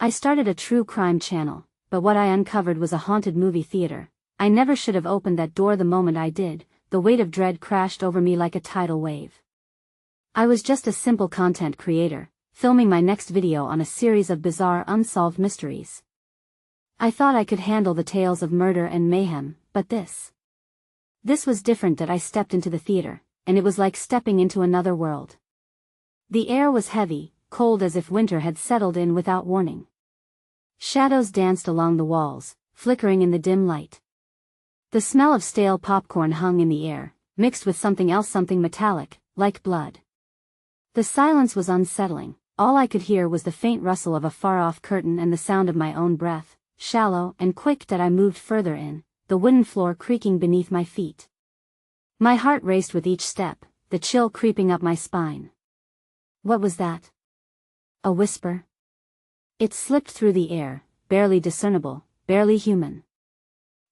I started a true crime channel, but what I uncovered was a haunted movie theater. I never should have opened that door the moment I did. The weight of dread crashed over me like a tidal wave. I was just a simple content creator, filming my next video on a series of bizarre unsolved mysteries. I thought I could handle the tales of murder and mayhem, but this was different. That I stepped into the theater, and it was like stepping into another world. The air was heavy, cold, as if winter had settled in without warning. Shadows danced along the walls, flickering in the dim light. The smell of stale popcorn hung in the air, mixed with something else, something metallic, like blood. The silence was unsettling. All I could hear was the faint rustle of a far-off curtain and the sound of my own breath, shallow and quick. That I moved further in, the wooden floor creaking beneath my feet. My heart raced with each step, the chill creeping up my spine. What was that? A whisper? It slipped through the air, barely discernible, barely human.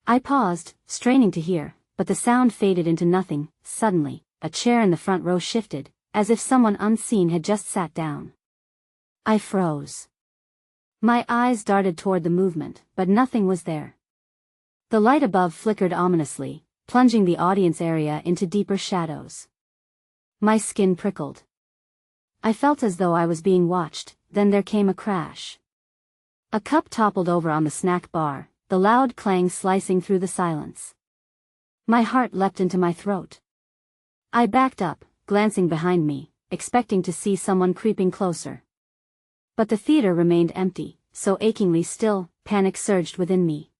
I paused, straining to hear, but the sound faded into nothing. Suddenly, a chair in the front row shifted, as if someone unseen had just sat down. I froze. My eyes darted toward the movement, but nothing was there. The light above flickered ominously, plunging the audience area into deeper shadows. My skin prickled. I felt as though I was being watched. Then there came a crash. A cup toppled over on the snack bar, the loud clang slicing through the silence. My heart leapt into my throat. I backed up, glancing behind me, expecting to see someone creeping closer. But the theater remained empty, so achingly still. Panic surged within me.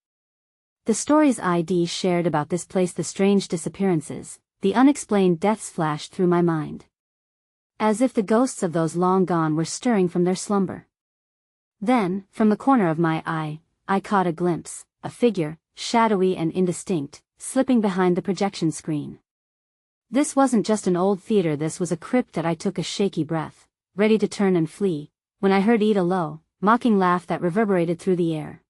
The stories I'd shared about this place, the strange disappearances, the unexplained deaths flashed through my mind. As if the ghosts of those long gone were stirring from their slumber. Then, from the corner of my eye, I caught a glimpse, a figure, shadowy and indistinct, slipping behind the projection screen. This wasn't just an old theater, this was a crypt. That I took a shaky breath, ready to turn and flee, when I heard a low, mocking laugh that reverberated through the air.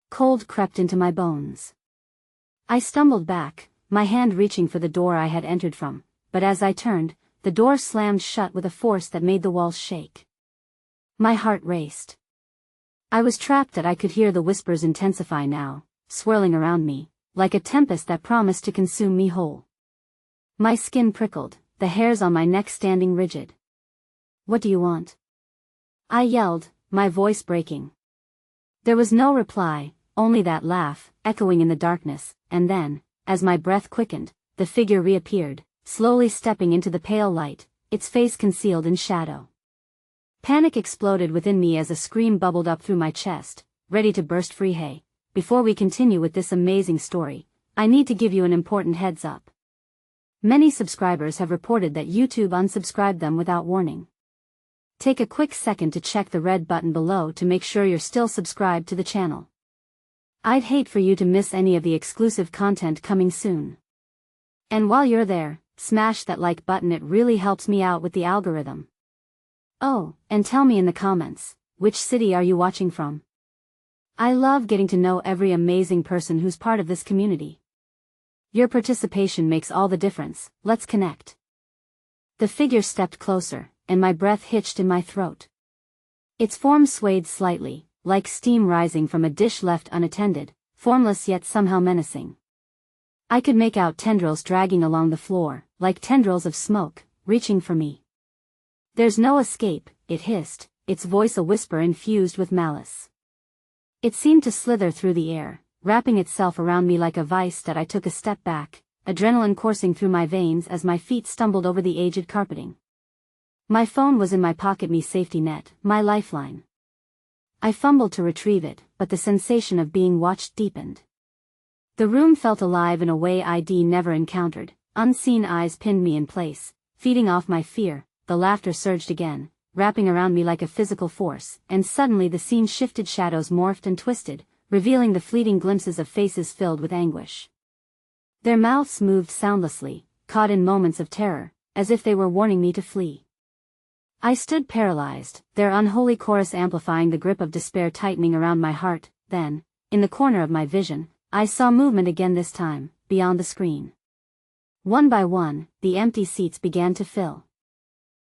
Cold crept into my bones. I stumbled back, my hand reaching for the door I had entered from, but as I turned, the door slammed shut with a force that made the walls shake. My heart raced. I was trapped. That I could hear the whispers intensify now, swirling around me, like a tempest that promised to consume me whole. My skin prickled, the hairs on my neck standing rigid. "What do you want?" I yelled, my voice breaking. There was no reply, only that laugh, echoing in the darkness, and then, as my breath quickened, the figure reappeared, slowly stepping into the pale light, its face concealed in shadow. Panic exploded within me as a scream bubbled up through my chest, ready to burst free. Hey, before we continue with this amazing story, I need to give you an important heads up. Many subscribers have reported that YouTube unsubscribed them without warning. Take a quick second to check the red button below to make sure you're still subscribed to the channel. I'd hate for you to miss any of the exclusive content coming soon. And while you're there, smash that like button, it really helps me out with the algorithm. Oh, and tell me in the comments, which city are you watching from? I love getting to know every amazing person who's part of this community. Your participation makes all the difference. Let's connect. The figure stepped closer, and my breath hitched in my throat. Its form swayed slightly, like steam rising from a dish left unattended, formless yet somehow menacing. I could make out tendrils dragging along the floor, like tendrils of smoke, reaching for me. "There's no escape," it hissed, its voice a whisper infused with malice. It seemed to slither through the air, wrapping itself around me like a vice. That I took a step back, adrenaline coursing through my veins as my feet stumbled over the aged carpeting. My phone was in my pocket, my safety net, my lifeline. I fumbled to retrieve it, but the sensation of being watched deepened. The room felt alive in a way I'd never encountered. Unseen eyes pinned me in place, feeding off my fear. The laughter surged again, wrapping around me like a physical force, and suddenly the scene shifted. Shadows morphed and twisted, revealing the fleeting glimpses of faces filled with anguish. Their mouths moved soundlessly, caught in moments of terror, as if they were warning me to flee. I stood paralyzed, their unholy chorus amplifying the grip of despair tightening around my heart. Then, in the corner of my vision, I saw movement again, this time, beyond the screen. One by one, the empty seats began to fill.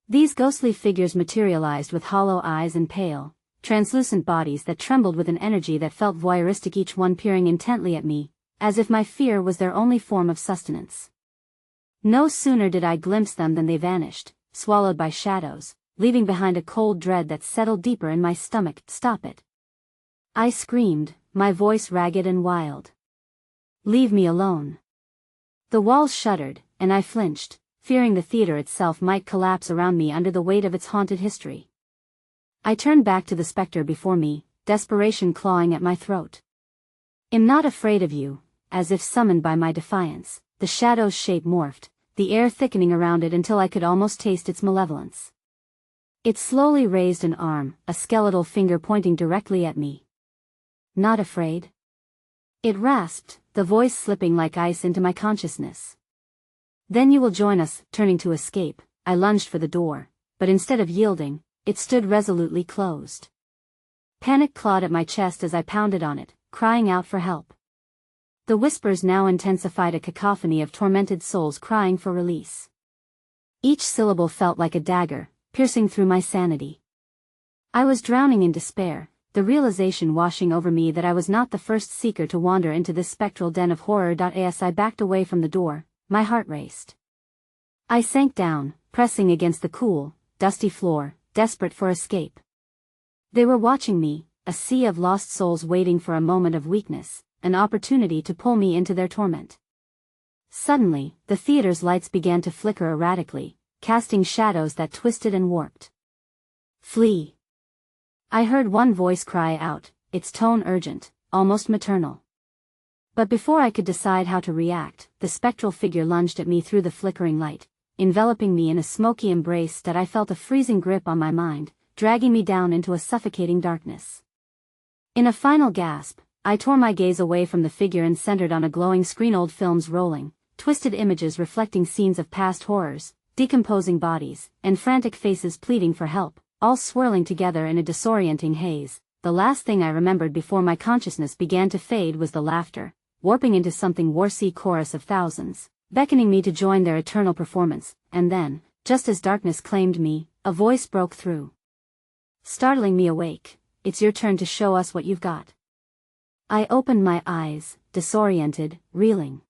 These ghostly figures materialized with hollow eyes and pale, translucent bodies that trembled with an energy that felt voyeuristic, each one peering intently at me, as if my fear was their only form of sustenance. No sooner did I glimpse them than they vanished, swallowed by shadows, leaving behind a cold dread that settled deeper in my stomach. "Stop it!" I screamed, my voice ragged and wild. "Leave me alone." The walls shuddered, and I flinched, fearing the theater itself might collapse around me under the weight of its haunted history. I turned back to the specter before me, desperation clawing at my throat. "I'm not afraid of you," as if summoned by my defiance, the shadow's shape morphed, the air thickening around it until I could almost taste its malevolence. It slowly raised an arm, a skeletal finger pointing directly at me. "Not afraid?" It rasped, the voice slipping like ice into my consciousness. "Then you will join us." Turning to escape, I lunged for the door, but instead of yielding, it stood resolutely closed. Panic clawed at my chest as I pounded on it, crying out for help. The whispers now intensified, a cacophony of tormented souls crying for release. Each syllable felt like a dagger, piercing through my sanity. I was drowning in despair, the realization washing over me that I was not the first seeker to wander into this spectral den of horror. As I backed away from the door, my heart raced. I sank down, pressing against the cool, dusty floor, desperate for escape. They were watching me, a sea of lost souls waiting for a moment of weakness, an opportunity to pull me into their torment. Suddenly, the theater's lights began to flicker erratically, casting shadows that twisted and warped. "Flee!" I heard one voice cry out, its tone urgent, almost maternal. But before I could decide how to react, the spectral figure lunged at me through the flickering light, enveloping me in a smoky embrace that I felt a freezing grip on my mind, dragging me down into a suffocating darkness. In a final gasp, I tore my gaze away from the figure and centered on a glowing screen, old films rolling, twisted images reflecting scenes of past horrors, decomposing bodies, and frantic faces pleading for help, all swirling together in a disorienting haze. The last thing I remembered before my consciousness began to fade was the laughter, warping into something warsy chorus of thousands, beckoning me to join their eternal performance. And then, just as darkness claimed me, a voice broke through, startling me awake. "It's your turn to show us what you've got." I opened my eyes, disoriented, reeling.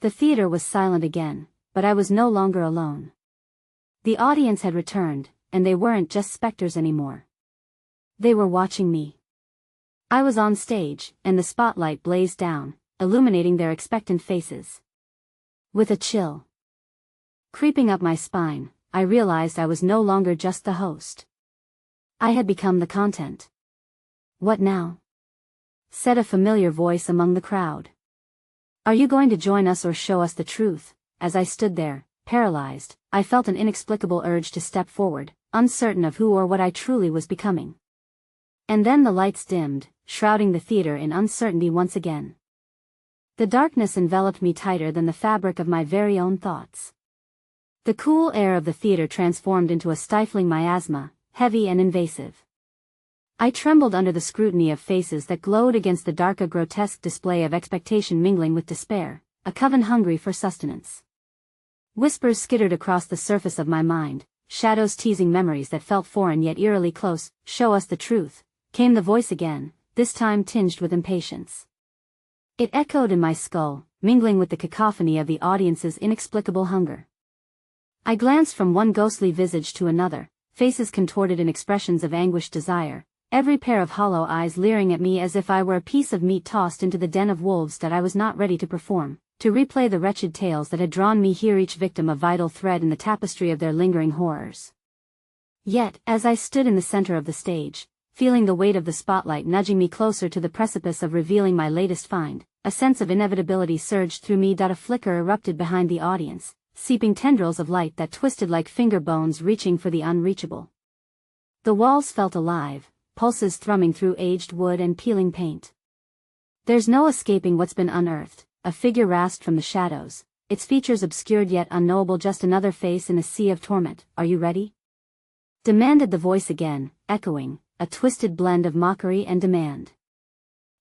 The theater was silent again, but I was no longer alone. The audience had returned, and they weren't just specters anymore. They were watching me. I was on stage, and the spotlight blazed down, illuminating their expectant faces. With a chill creeping up my spine, I realized I was no longer just the host. I had become the content. "What now?" said a familiar voice among the crowd. "Are you going to join us or show us the truth?" As I stood there, paralyzed, I felt an inexplicable urge to step forward, uncertain of who or what I truly was becoming. And then the lights dimmed, shrouding the theater in uncertainty once again. The darkness enveloped me tighter than the fabric of my very own thoughts. The cool air of the theater transformed into a stifling miasma, heavy and invasive. I trembled under the scrutiny of faces that glowed against the dark, a grotesque display of expectation mingling with despair, a coven hungry for sustenance. Whispers skittered across the surface of my mind, shadows teasing memories that felt foreign yet eerily close. "Show us the truth," came the voice again, this time tinged with impatience. It echoed in my skull, mingling with the cacophony of the audience's inexplicable hunger. I glanced from one ghostly visage to another, faces contorted in expressions of anguished desire, every pair of hollow eyes leering at me as if I were a piece of meat tossed into the den of wolves that I was not ready to perform, to replay the wretched tales that had drawn me here, each victim a vital thread in the tapestry of their lingering horrors. Yet, as I stood in the center of the stage, feeling the weight of the spotlight nudging me closer to the precipice of revealing my latest find, a sense of inevitability surged through me. A flicker erupted behind the audience, seeping tendrils of light that twisted like finger bones reaching for the unreachable. The walls felt alive, pulses thrumming through aged wood and peeling paint. "There's no escaping what's been unearthed," a figure rasped from the shadows, its features obscured yet unknowable, just another face in a sea of torment. "Are you ready?" demanded the voice again, echoing, a twisted blend of mockery and demand.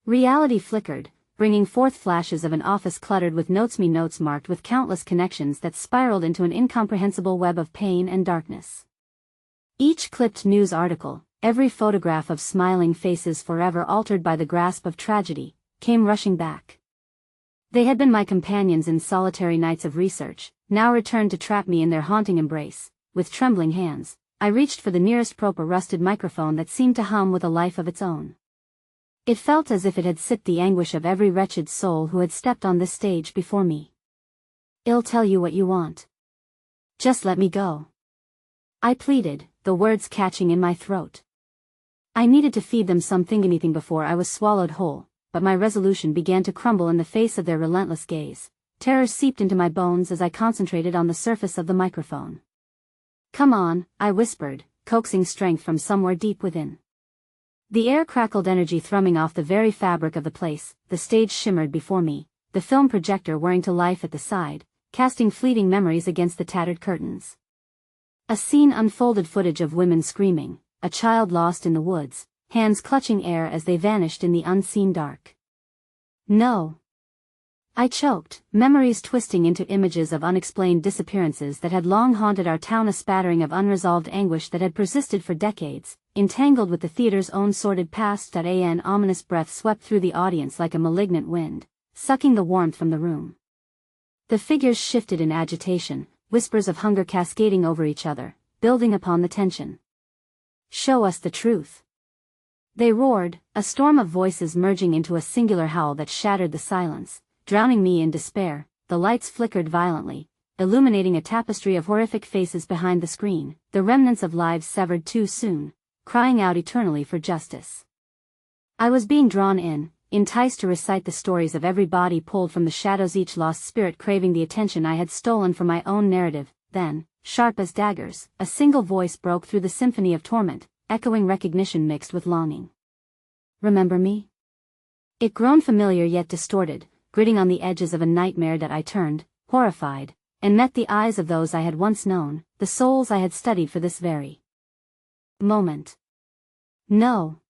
Reality flickered, bringing forth flashes of an office cluttered with notes marked with countless connections that spiraled into an incomprehensible web of pain and darkness. Each clipped news article, every photograph of smiling faces forever altered by the grasp of tragedy, came rushing back. They had been my companions in solitary nights of research, now returned to trap me in their haunting embrace. With trembling hands, I reached for the nearest proper rusted microphone that seemed to hum with a life of its own. It felt as if it had sipped the anguish of every wretched soul who had stepped on this stage before me. "I'll tell you what you want. Just let me go," I pleaded, the words catching in my throat. I needed to feed them anything before I was swallowed whole, but my resolution began to crumble in the face of their relentless gaze. Terror seeped into my bones as I concentrated on the surface of the microphone. "Come on," I whispered, coaxing strength from somewhere deep within. The air crackled, energy thrumming off the very fabric of the place. The stage shimmered before me, the film projector whirring to life at the side, casting fleeting memories against the tattered curtains. A scene unfolded, footage of women screaming, a child lost in the woods, hands clutching air as they vanished in the unseen dark. "No," I choked, memories twisting into images of unexplained disappearances that had long haunted our town, a spattering of unresolved anguish that had persisted for decades, entangled with the theater's own sordid past. An ominous breath swept through the audience like a malignant wind, sucking the warmth from the room. The figures shifted in agitation, whispers of hunger cascading over each other, building upon the tension. "Show us the truth," they roared, a storm of voices merging into a singular howl that shattered the silence, drowning me in despair. The lights flickered violently, illuminating a tapestry of horrific faces behind the screen, the remnants of lives severed too soon, crying out eternally for justice. I was being drawn in, enticed to recite the stories of every body pulled from the shadows, each lost spirit craving the attention I had stolen from my own narrative. Then, sharp as daggers, a single voice broke through the symphony of torment, echoing recognition mixed with longing. "Remember me?" It groaned, familiar yet distorted, gritting on the edges of a nightmare. I turned, horrified, and met the eyes of those I had once known, the souls I had studied for this very moment. "No!"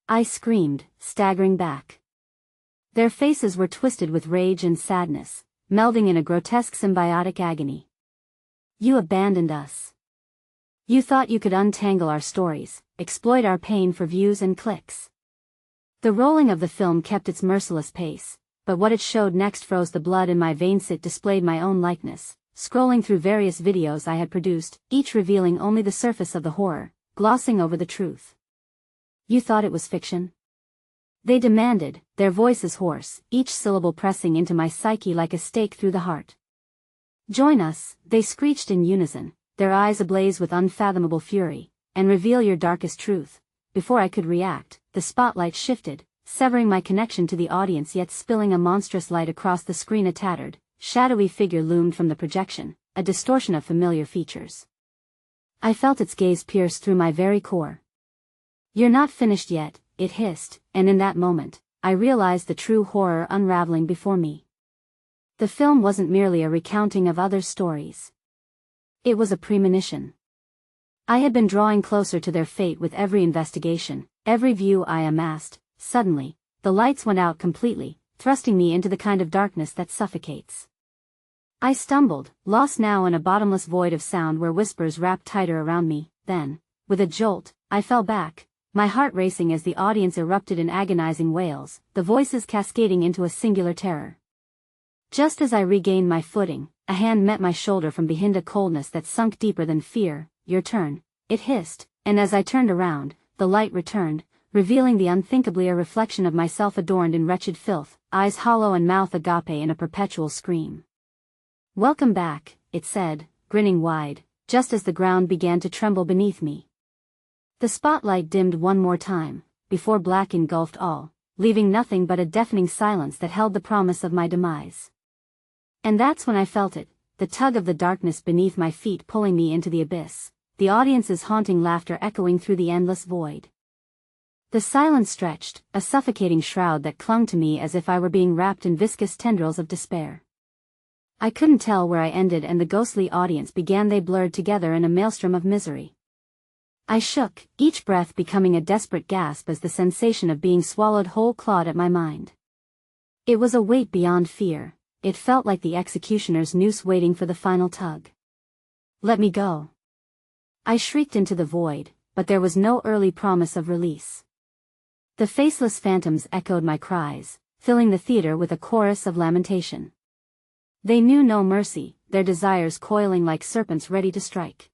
I screamed, staggering back. Their faces were twisted with rage and sadness, melding in a grotesque symbiotic agony. "You abandoned us. You thought you could untangle our stories, exploit our pain for views and clicks." The rolling of the film kept its merciless pace, but what it showed next froze the blood in my veins. It displayed my own likeness, scrolling through various videos I had produced, each revealing only the surface of the horror, glossing over the truth. "You thought it was fiction?" they demanded, their voices hoarse, each syllable pressing into my psyche like a stake through the heart. "Join us," they screeched in unison, their eyes ablaze with unfathomable fury, "and reveal your darkest truth." Before I could react, the spotlight shifted, severing my connection to the audience yet spilling a monstrous light across the screen. A tattered, shadowy figure loomed from the projection, a distortion of familiar features. I felt its gaze pierce through my very core. "You're not finished yet," it hissed, and in that moment, I realized the true horror unraveling before me. The film wasn't merely a recounting of others' stories. It was a premonition. I had been drawing closer to their fate with every investigation, every view I amassed. Suddenly, the lights went out completely, thrusting me into the kind of darkness that suffocates. I stumbled, lost now in a bottomless void of sound where whispers wrapped tighter around me. Then, with a jolt, I fell back, my heart racing as the audience erupted in agonizing wails, the voices cascading into a singular terror. Just as I regained my footing, a hand met my shoulder from behind, a coldness that sunk deeper than fear. "Your turn," it hissed, and as I turned around, the light returned, revealing the unthinkably a reflection of myself adorned in wretched filth, eyes hollow and mouth agape in a perpetual scream. "Welcome back," it said, grinning wide, just as the ground began to tremble beneath me. The spotlight dimmed one more time, before black engulfed all, leaving nothing but a deafening silence that held the promise of my demise. And that's when I felt it, the tug of the darkness beneath my feet pulling me into the abyss, the audience's haunting laughter echoing through the endless void. The silence stretched, a suffocating shroud that clung to me as if I were being wrapped in viscous tendrils of despair. I couldn't tell where I ended and the ghostly audience began. They blurred together in a maelstrom of misery. I shook, each breath becoming a desperate gasp as the sensation of being swallowed whole clawed at my mind. It was a weight beyond fear, it felt like the executioner's noose waiting for the final tug. "Let me go!" I shrieked into the void, but there was no early promise of release. The faceless phantoms echoed my cries, filling the theater with a chorus of lamentation. They knew no mercy, their desires coiling like serpents ready to strike.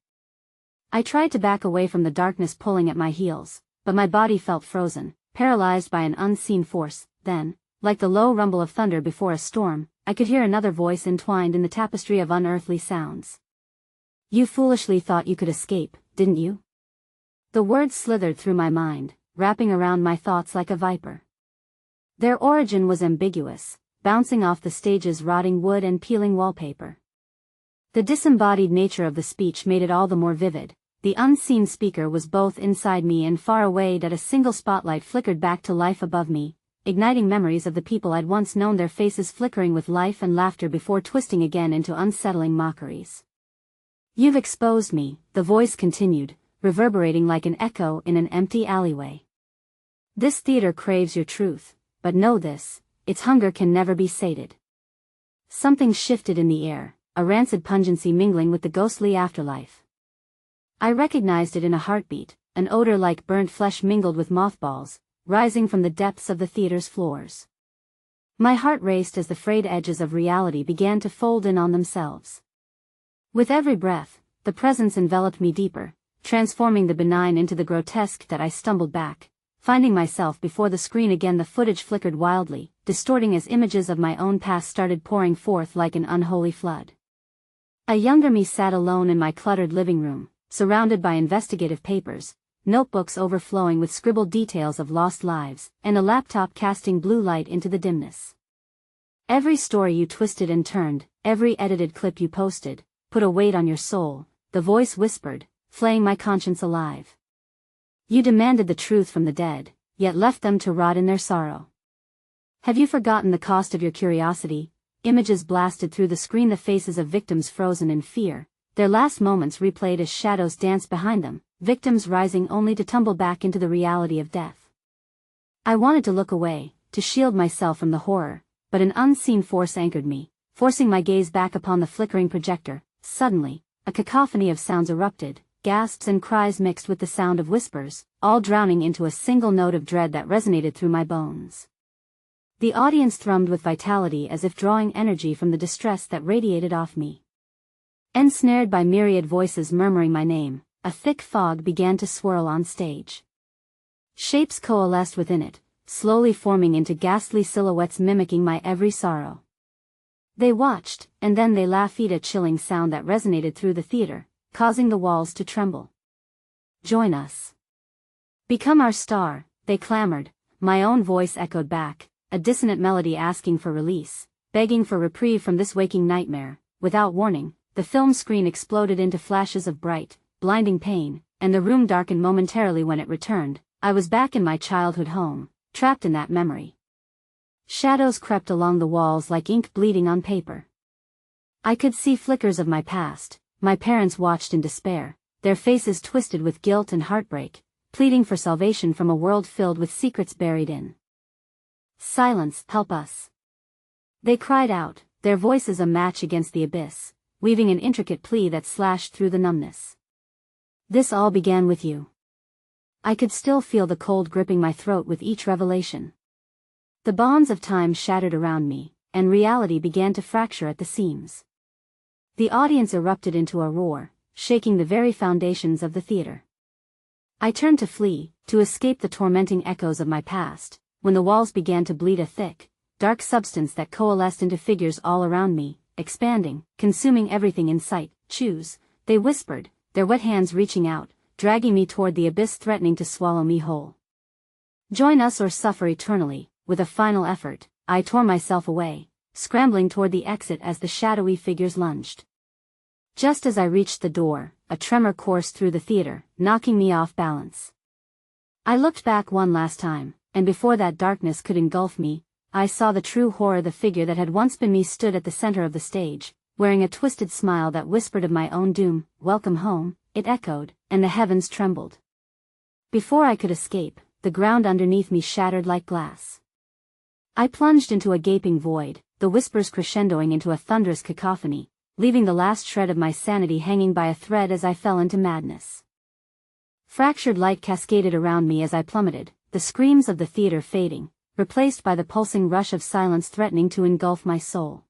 I tried to back away from the darkness pulling at my heels, but my body felt frozen, paralyzed by an unseen force. Then, like the low rumble of thunder before a storm, I could hear another voice entwined in the tapestry of unearthly sounds. "You foolishly thought you could escape, didn't you?" The words slithered through my mind, wrapping around my thoughts like a viper. Their origin was ambiguous, bouncing off the stage's rotting wood and peeling wallpaper. The disembodied nature of the speech made it all the more vivid. The unseen speaker was both inside me and far away, that a single spotlight flickered back to life above me, igniting memories of the people I'd once known, their faces flickering with life and laughter before twisting again into unsettling mockeries. "You've exposed me," the voice continued, reverberating like an echo in an empty alleyway. "This theater craves your truth, but know this, its hunger can never be sated." Something shifted in the air, a rancid pungency mingling with the ghostly afterlife. I recognized it in a heartbeat, an odor like burnt flesh mingled with mothballs, rising from the depths of the theater's floors. My heart raced as the frayed edges of reality began to fold in on themselves. With every breath, the presence enveloped me deeper, transforming the benign into the grotesque. That I stumbled back, finding myself before the screen again. The footage flickered wildly, distorting as images of my own past started pouring forth like an unholy flood. A younger me sat alone in my cluttered living room, surrounded by investigative papers, notebooks overflowing with scribbled details of lost lives, and a laptop casting blue light into the dimness. "Every story you twisted and turned, every edited clip you posted, put a weight on your soul," the voice whispered, flaying my conscience alive. "You demanded the truth from the dead, yet left them to rot in their sorrow. Have you forgotten the cost of your curiosity?" Images blasted through the screen, the faces of victims frozen in fear, their last moments replayed as shadows danced behind them, victims rising only to tumble back into the reality of death. I wanted to look away, to shield myself from the horror, but an unseen force anchored me, forcing my gaze back upon the flickering projector. Suddenly, a cacophony of sounds erupted, gasps and cries mixed with the sound of whispers, all drowning into a single note of dread that resonated through my bones. The audience thrummed with vitality, as if drawing energy from the distress that radiated off me. Ensnared by myriad voices murmuring my name, a thick fog began to swirl on stage. Shapes coalesced within it, slowly forming into ghastly silhouettes mimicking my every sorrow. They watched, and then they laughed, a chilling sound that resonated through the theater, causing the walls to tremble. "Join us. Become our star," they clamored. My own voice echoed back, a dissonant melody asking for release, begging for reprieve from this waking nightmare. Without warning, the film screen exploded into flashes of bright, blinding pain, and the room darkened momentarily. When it returned, I was back in my childhood home, trapped in that memory. Shadows crept along the walls like ink bleeding on paper. I could see flickers of my past. My parents watched in despair, their faces twisted with guilt and heartbreak, pleading for salvation from a world filled with secrets buried in. "Silence, help us!" they cried out, their voices a match against the abyss, weaving an intricate plea that slashed through the numbness. "This all began with you." I could still feel the cold gripping my throat with each revelation. The bonds of time shattered around me, and reality began to fracture at the seams. The audience erupted into a roar, shaking the very foundations of the theater. I turned to flee, to escape the tormenting echoes of my past, when the walls began to bleed, a thick, dark substance that coalesced into figures all around me, expanding, consuming everything in sight. "Choose," they whispered, their wet hands reaching out, dragging me toward the abyss, threatening to swallow me whole. "Join us or suffer eternally." With a final effort, I tore myself away, scrambling toward the exit as the shadowy figures lunged. Just as I reached the door, a tremor coursed through the theater, knocking me off balance. I looked back one last time, and before that darkness could engulf me, I saw the true horror. The figure that had once been me stood at the center of the stage, wearing a twisted smile that whispered of my own doom. "Welcome home," it echoed, and the heavens trembled. Before I could escape, the ground underneath me shattered like glass. I plunged into a gaping void, the whispers crescendoing into a thunderous cacophony, leaving the last shred of my sanity hanging by a thread as I fell into madness. Fractured light cascaded around me as I plummeted, the screams of the theater fading, replaced by the pulsing rush of silence threatening to engulf my soul.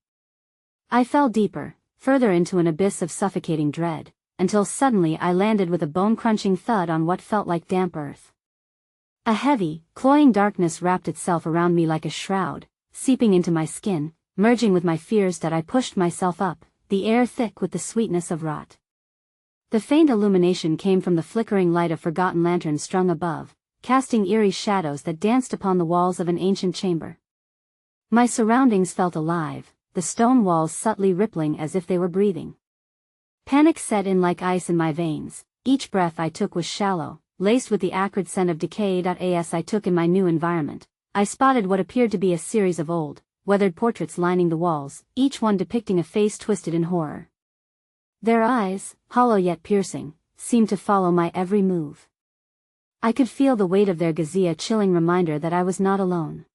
I fell deeper, further into an abyss of suffocating dread, until suddenly I landed with a bone-crunching thud on what felt like damp earth. A heavy, cloying darkness wrapped itself around me like a shroud, seeping into my skin, merging with my fears that I pushed myself up, the air thick with the sweetness of rot. The faint illumination came from the flickering light of forgotten lanterns strung above, casting eerie shadows that danced upon the walls of an ancient chamber. My surroundings felt alive, the stone walls subtly rippling as if they were breathing. Panic set in like ice in my veins. Each breath I took was shallow, laced with the acrid scent of decay. As I took in my new environment, I spotted what appeared to be a series of old, weathered portraits lining the walls, each one depicting a face twisted in horror. Their eyes, hollow yet piercing, seemed to follow my every move. I could feel the weight of their gaze, a chilling reminder that I was not alone.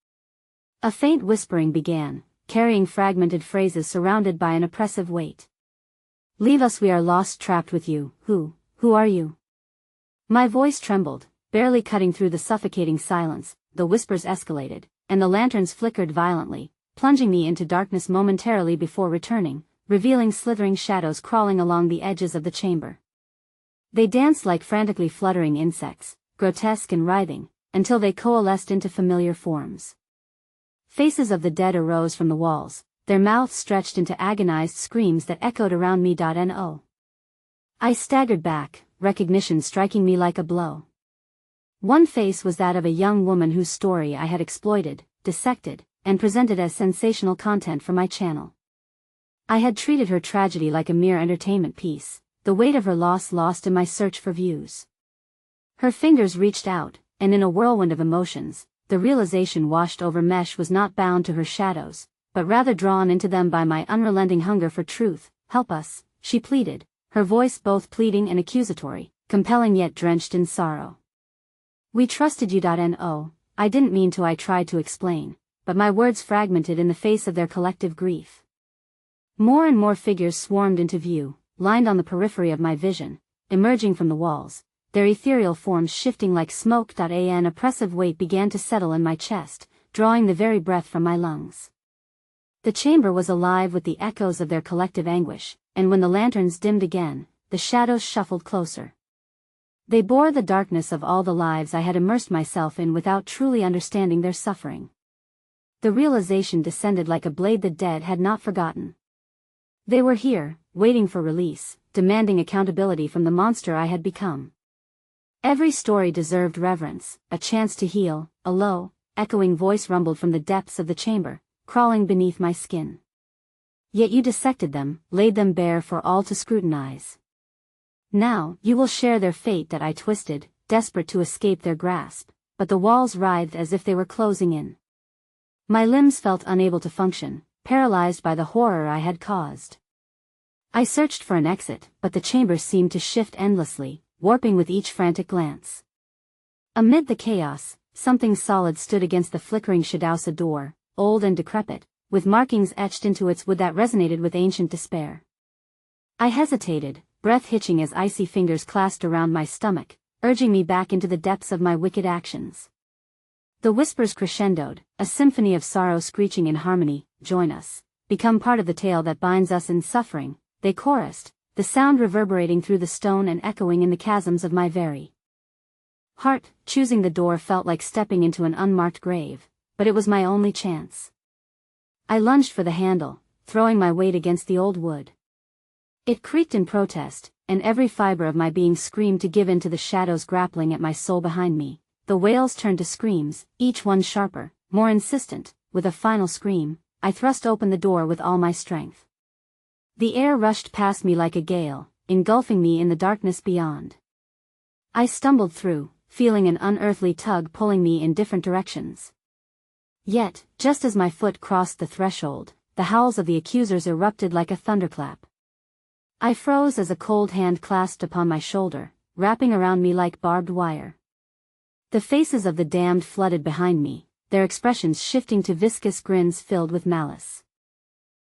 A faint whispering began, carrying fragmented phrases surrounded by an oppressive weight. "Leave us, we are lost, trapped with you. Who are you?" My voice trembled, barely cutting through the suffocating silence. The whispers escalated, and the lanterns flickered violently, plunging me into darkness momentarily before returning, revealing slithering shadows crawling along the edges of the chamber. They danced like frantically fluttering insects, grotesque and writhing, until they coalesced into familiar forms. Faces of the dead arose from the walls, their mouths stretched into agonized screams that echoed around me. No. I staggered back, recognition striking me like a blow. One face was that of a young woman whose story I had exploited, dissected, and presented as sensational content for my channel. I had treated her tragedy like a mere entertainment piece, the weight of her loss lost in my search for views. Her fingers reached out, and in a whirlwind of emotions, the realization washed over Mesh was not bound to her shadows, but rather drawn into them by my unrelenting hunger for truth. "Help us," she pleaded, her voice both pleading and accusatory, compelling yet drenched in sorrow. "We trusted you. No, I didn't mean to," I tried to explain, but my words fragmented in the face of their collective grief. More and more figures swarmed into view, lined on the periphery of my vision, emerging from the walls, their ethereal forms shifting like smoke. An oppressive weight began to settle in my chest, drawing the very breath from my lungs. The chamber was alive with the echoes of their collective anguish, and when the lanterns dimmed again, the shadows shuffled closer. They bore the darkness of all the lives I had immersed myself in without truly understanding their suffering. The realization descended like a blade the dead had not forgotten. They were here, waiting for release, demanding accountability from the monster I had become. Every story deserved reverence, a chance to heal. A low, echoing voice rumbled from the depths of the chamber, crawling beneath my skin. "Yet you dissected them, laid them bare for all to scrutinize. Now, you will share their fate." I twisted, desperate to escape their grasp, but the walls writhed as if they were closing in. My limbs felt unable to function, paralyzed by the horror I had caused. I searched for an exit, but the chamber seemed to shift endlessly, warping with each frantic glance. Amid the chaos, something solid stood against the flickering shadows, a door, old and decrepit, with markings etched into its wood that resonated with ancient despair. I hesitated, breath hitching as icy fingers clasped around my stomach, urging me back into the depths of my wicked actions. The whispers crescendoed, a symphony of sorrow screeching in harmony. "Join us. Become part of the tale that binds us in suffering," they chorused, the sound reverberating through the stone and echoing in the chasms of my very heart. Choosing the door felt like stepping into an unmarked grave, but it was my only chance. I lunged for the handle, throwing my weight against the old wood. It creaked in protest, and every fiber of my being screamed to give in to the shadows grappling at my soul behind me. The wails turned to screams, each one sharper, more insistent. With a final scream, I thrust open the door with all my strength. The air rushed past me like a gale, engulfing me in the darkness beyond. I stumbled through, feeling an unearthly tug pulling me in different directions. Yet, just as my foot crossed the threshold, the howls of the accusers erupted like a thunderclap. I froze as a cold hand clasped upon my shoulder, wrapping around me like barbed wire. The faces of the damned flooded behind me, their expressions shifting to viscous grins filled with malice.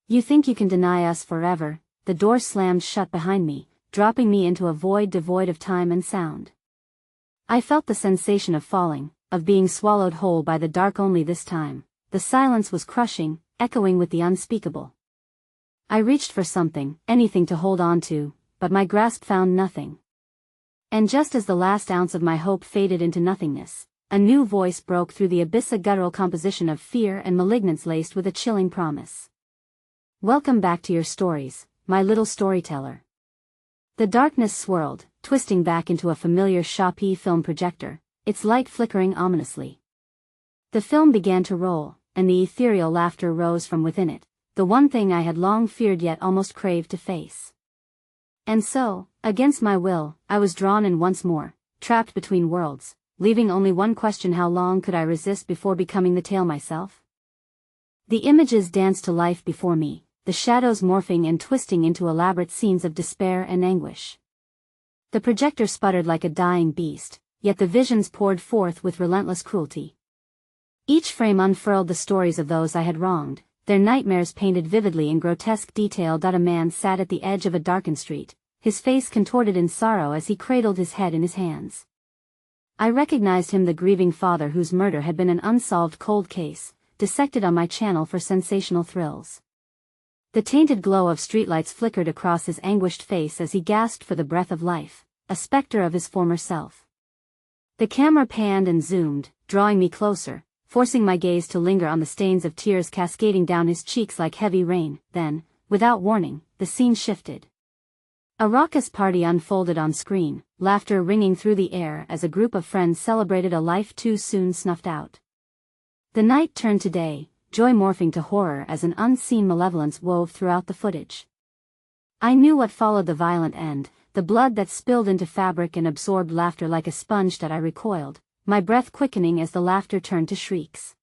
"You think you can deny us forever?" The door slammed shut behind me, dropping me into a void devoid of time and sound. I felt the sensation of falling, of being swallowed whole by the dark. Only this time, the silence was crushing, echoing with the unspeakable. I reached for something, anything to hold on to, but my grasp found nothing. And just as the last ounce of my hope faded into nothingness, a new voice broke through the abyss, a guttural composition of fear and malignance laced with a chilling promise. Welcome back to your stories, my little storyteller. The darkness swirled, twisting back into a familiar Sharpie film projector, its light flickering ominously. The film began to roll, and the ethereal laughter rose from within it, the one thing I had long feared yet almost craved to face. And so, against my will, I was drawn in once more, trapped between worlds, leaving only one question: how long could I resist before becoming the tale myself? The images danced to life before me, the shadows morphing and twisting into elaborate scenes of despair and anguish. The projector sputtered like a dying beast, yet the visions poured forth with relentless cruelty. Each frame unfurled the stories of those I had wronged, their nightmares painted vividly in grotesque detail. A man sat at the edge of a darkened street, his face contorted in sorrow as he cradled his head in his hands. I recognized him, the grieving father whose murder had been an unsolved cold case, dissected on my channel for sensational thrills. The tainted glow of streetlights flickered across his anguished face as he gasped for the breath of life, a specter of his former self. The camera panned and zoomed, drawing me closer, forcing my gaze to linger on the stains of tears cascading down his cheeks like heavy rain. Then, without warning, the scene shifted. A raucous party unfolded on screen, laughter ringing through the air as a group of friends celebrated a life too soon snuffed out. The night turned to day, joy morphing to horror as an unseen malevolence wove throughout the footage. I knew what followed: the violent end, the blood that spilled into fabric and absorbed laughter like a sponge. That I recoiled, my breath quickening as the laughter turned to shrieks.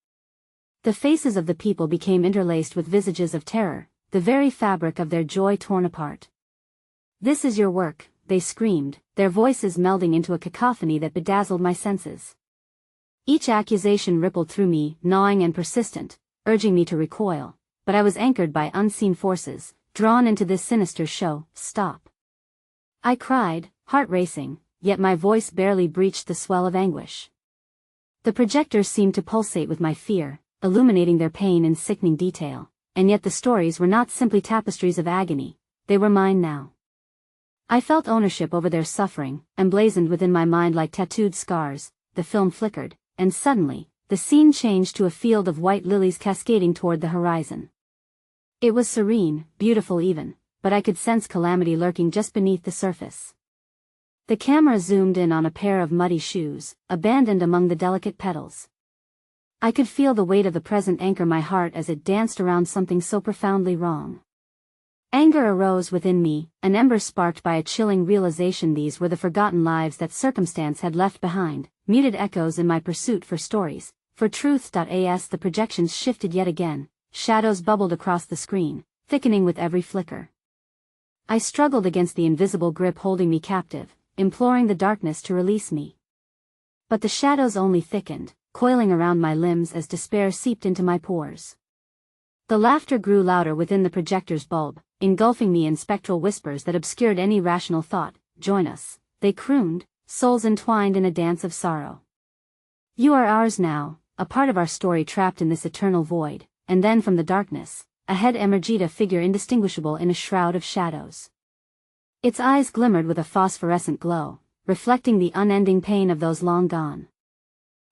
The faces of the people became interlaced with visages of terror, the very fabric of their joy torn apart. "This is your work," they screamed, their voices melding into a cacophony that bedazzled my senses. Each accusation rippled through me, gnawing and persistent, urging me to recoil, but I was anchored by unseen forces, drawn into this sinister show. "Stop!" I cried, heart racing, yet my voice barely breached the swell of anguish. The projectors seemed to pulsate with my fear, illuminating their pain in sickening detail, and yet the stories were not simply tapestries of agony, they were mine now. I felt ownership over their suffering, emblazoned within my mind like tattooed scars. The film flickered, and suddenly, the scene changed to a field of white lilies cascading toward the horizon. It was serene, beautiful even, but I could sense calamity lurking just beneath the surface. The camera zoomed in on a pair of muddy shoes, abandoned among the delicate petals. I could feel the weight of the present anchor my heart as it danced around something so profoundly wrong. Anger arose within me, an ember sparked by a chilling realization: these were the forgotten lives that circumstance had left behind, muted echoes in my pursuit for stories, for truth. As the projections shifted yet again, shadows bubbled across the screen, thickening with every flicker. I struggled against the invisible grip holding me captive, imploring the darkness to release me. But the shadows only thickened, coiling around my limbs as despair seeped into my pores. The laughter grew louder within the projector's bulb, engulfing me in spectral whispers that obscured any rational thought. "Join us," they crooned, souls entwined in a dance of sorrow. "You are ours now, a part of our story trapped in this eternal void." And then from the darkness, ahead emerged a figure indistinguishable in a shroud of shadows. Its eyes glimmered with a phosphorescent glow, reflecting the unending pain of those long gone.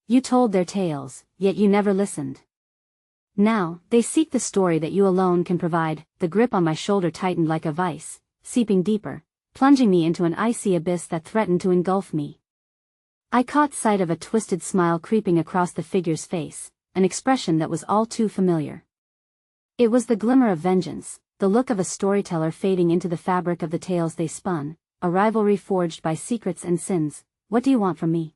"You told their tales, yet you never listened. Now, they seek the story that you alone can provide." The grip on my shoulder tightened like a vice, seeping deeper, plunging me into an icy abyss that threatened to engulf me. I caught sight of a twisted smile creeping across the figure's face, an expression that was all too familiar. It was the glimmer of vengeance, the look of a storyteller fading into the fabric of the tales they spun, a rivalry forged by secrets and sins. "What do you want from me?"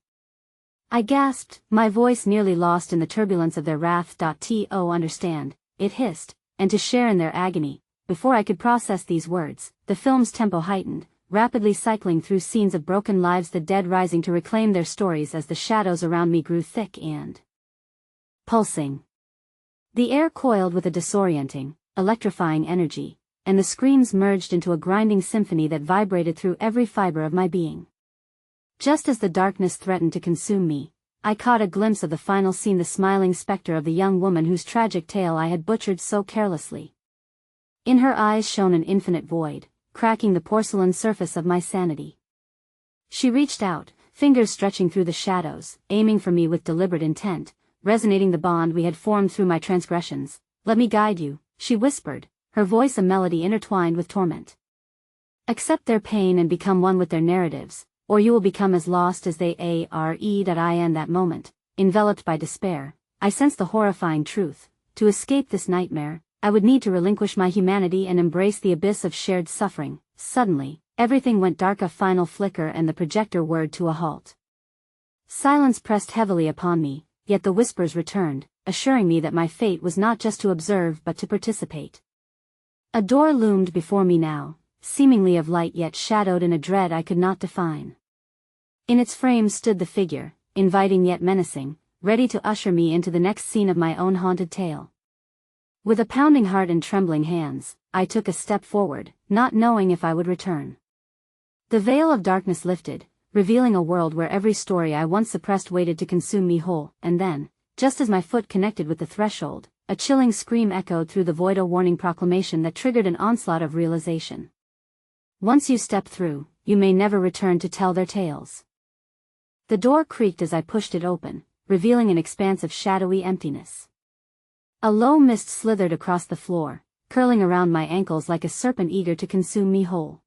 I gasped, my voice nearly lost in the turbulence of their wrath. "To understand," it hissed, "and to share in their agony." Before I could process these words, the film's tempo heightened, rapidly cycling through scenes of broken lives, the dead rising to reclaim their stories as the shadows around me grew thick and pulsing. The air coiled with a disorienting, electrifying energy, and the screams merged into a grinding symphony that vibrated through every fiber of my being. Just as the darkness threatened to consume me, I caught a glimpse of the final scene, the smiling specter of the young woman whose tragic tale I had butchered so carelessly. In her eyes shone an infinite void, cracking the porcelain surface of my sanity. She reached out, fingers stretching through the shadows, aiming for me with deliberate intent, resonating the bond we had formed through my transgressions. "Let me guide you," she whispered, her voice a melody intertwined with torment. "Accept their pain and become one with their narratives, or you will become as lost as they are." In that moment, enveloped by despair, I sensed the horrifying truth. To escape this nightmare, I would need to relinquish my humanity and embrace the abyss of shared suffering. Suddenly, everything went dark, a final flicker and the projector whirred to a halt. Silence pressed heavily upon me, yet the whispers returned, assuring me that my fate was not just to observe but to participate. A door loomed before me now, seemingly of light yet shadowed in a dread I could not define. In its frame stood the figure, inviting yet menacing, ready to usher me into the next scene of my own haunted tale. With a pounding heart and trembling hands, I took a step forward, not knowing if I would return. The veil of darkness lifted, revealing a world where every story I once suppressed waited to consume me whole, and then, just as my foot connected with the threshold, a chilling scream echoed through the void, a warning proclamation that triggered an onslaught of realization. "Once you step through, you may never return to tell their tales." The door creaked as I pushed it open, revealing an expanse of shadowy emptiness. A low mist slithered across the floor, curling around my ankles like a serpent eager to consume me whole.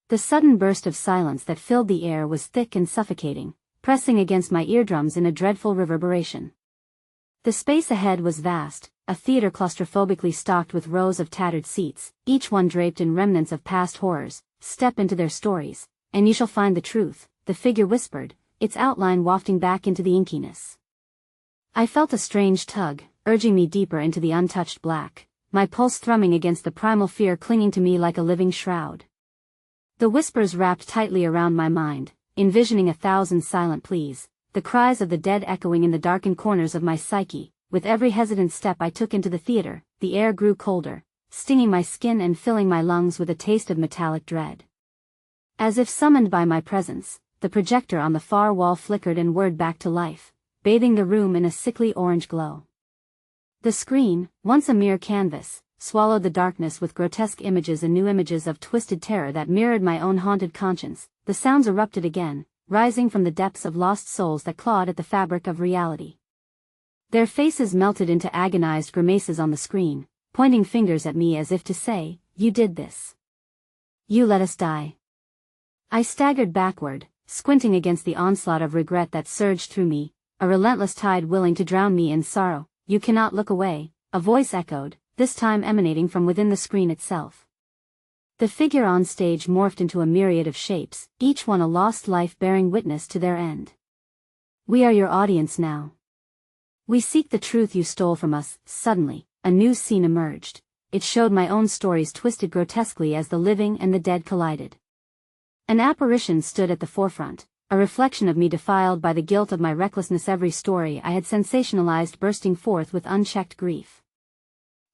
The sudden burst of silence that filled the air was thick and suffocating, pressing against my eardrums in a dreadful reverberation. The space ahead was vast, a theater claustrophobically stocked with rows of tattered seats, each one draped in remnants of past horrors. "Step into their stories, and you shall find the truth," the figure whispered, its outline wafting back into the inkiness. I felt a strange tug, urging me deeper into the untouched black, my pulse thrumming against the primal fear clinging to me like a living shroud. The whispers wrapped tightly around my mind, envisioning 1,000 silent pleas, the cries of the dead echoing in the darkened corners of my psyche. With every hesitant step I took into the theater, the air grew colder, stinging my skin and filling my lungs with a taste of metallic dread. As if summoned by my presence, the projector on the far wall flickered and whirred back to life, bathing the room in a sickly orange glow. The screen, once a mere canvas, swallowed the darkness with grotesque images and new images of twisted terror that mirrored my own haunted conscience. The sounds erupted again, rising from the depths of lost souls that clawed at the fabric of reality. Their faces melted into agonized grimaces on the screen, pointing fingers at me as if to say, "You did this. You let us die." I staggered backward, squinting against the onslaught of regret that surged through me, a relentless tide willing to drown me in sorrow. "You cannot look away," a voice echoed, this time emanating from within the screen itself. The figure on stage morphed into a myriad of shapes, each one a lost life bearing witness to their end. "We are your audience now. We seek the truth you stole from us." Suddenly, a new scene emerged. It showed my own stories twisted grotesquely as the living and the dead collided. An apparition stood at the forefront, a reflection of me defiled by the guilt of my recklessness, every story I had sensationalized bursting forth with unchecked grief.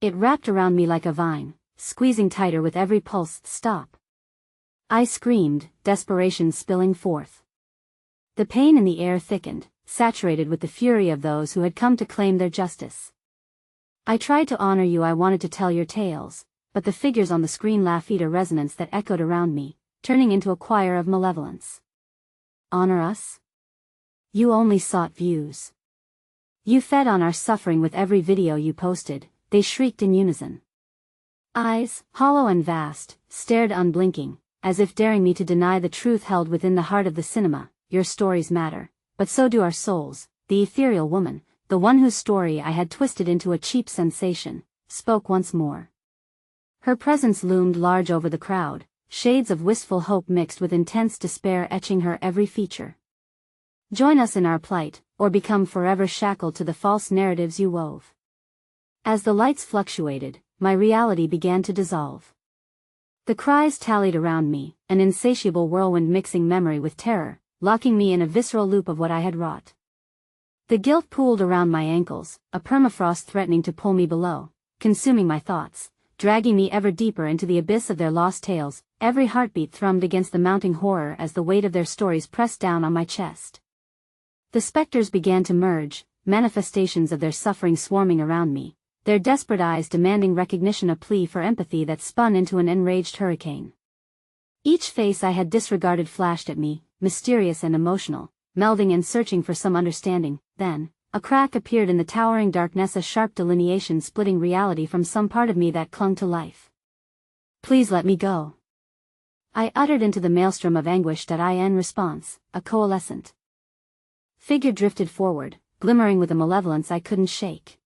It wrapped around me like a vine, squeezing tighter with every pulse. "Stop!" I screamed, desperation spilling forth. The pain in the air thickened, saturated with the fury of those who had come to claim their justice. "I tried to honor you, I wanted to tell your tales," but the figures on the screen laughed, a resonance that echoed around me, turning into a choir of malevolence. "Honor us? You only sought views. You fed on our suffering with every video you posted," they shrieked in unison. Eyes, hollow and vast, stared unblinking, as if daring me to deny the truth held within the heart of the cinema. "Your stories matter, but so do our souls." The ethereal woman, the one whose story I had twisted into a cheap sensation, spoke once more. Her presence loomed large over the crowd, shades of wistful hope mixed with intense despair etching her every feature. "Join us in our plight, or become forever shackled to the false narratives you wove." As the lights fluctuated, my reality began to dissolve. The cries tallied around me, an insatiable whirlwind mixing memory with terror, locking me in a visceral loop of what I had wrought. The guilt pooled around my ankles, a permafrost threatening to pull me below, consuming my thoughts, dragging me ever deeper into the abyss of their lost tales. Every heartbeat thrummed against the mounting horror as the weight of their stories pressed down on my chest. The specters began to merge, manifestations of their suffering swarming around me, their desperate eyes demanding recognition, a plea for empathy that spun into an enraged hurricane. Each face I had disregarded flashed at me, mysterious and emotional, melding and searching for some understanding. Then, a crack appeared in the towering darkness, a sharp delineation splitting reality from some part of me that clung to life. "Please let me go," I uttered into the maelstrom of anguish. In response, a coalescent figure drifted forward, glimmering with a malevolence I couldn't shake.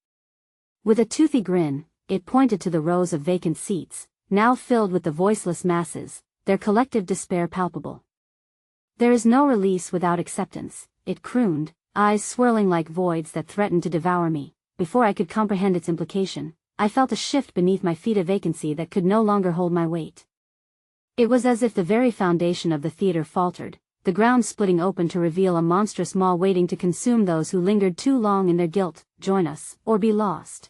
With a toothy grin, it pointed to the rows of vacant seats, now filled with the voiceless masses, their collective despair palpable. "There is no release without acceptance," it crooned, eyes swirling like voids that threatened to devour me. Before I could comprehend its implication, I felt a shift beneath my feet, a vacancy that could no longer hold my weight. It was as if the very foundation of the theater faltered, the ground splitting open to reveal a monstrous maw waiting to consume those who lingered too long in their guilt. "Join us, or be lost,"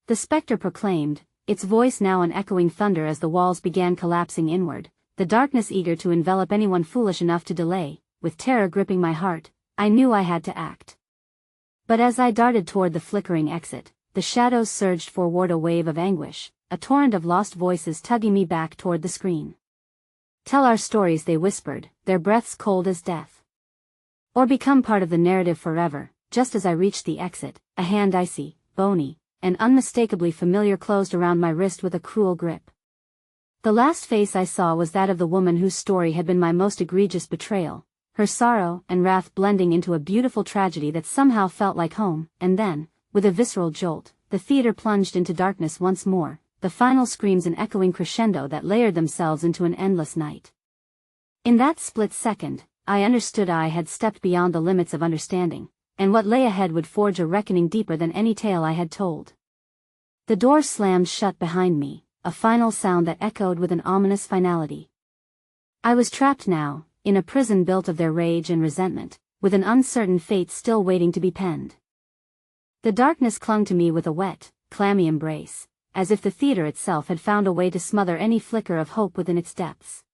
the specter proclaimed, its voice now an echoing thunder as the walls began collapsing inward, the darkness eager to envelop anyone foolish enough to delay. With terror gripping my heart, I knew I had to act. But as I darted toward the flickering exit, the shadows surged forward, a wave of anguish, a torrent of lost voices tugging me back toward the screen. "Tell our stories," they whispered, their breaths cold as death. "Or become part of the narrative forever." Just as I reached the exit, a hand, icy, bony, and unmistakably familiar, closed around my wrist with a cruel grip. The last face I saw was that of the woman whose story had been my most egregious betrayal, her sorrow and wrath blending into a beautiful tragedy that somehow felt like home. And then, with a visceral jolt, the theater plunged into darkness once more, the final screams an echoing crescendo that layered themselves into an endless night. In that split second, I understood I had stepped beyond the limits of understanding, and what lay ahead would forge a reckoning deeper than any tale I had told. The door slammed shut behind me, a final sound that echoed with an ominous finality. I was trapped now, in a prison built of their rage and resentment, with an uncertain fate still waiting to be penned. The darkness clung to me with a wet, clammy embrace, as if the theater itself had found a way to smother any flicker of hope within its depths.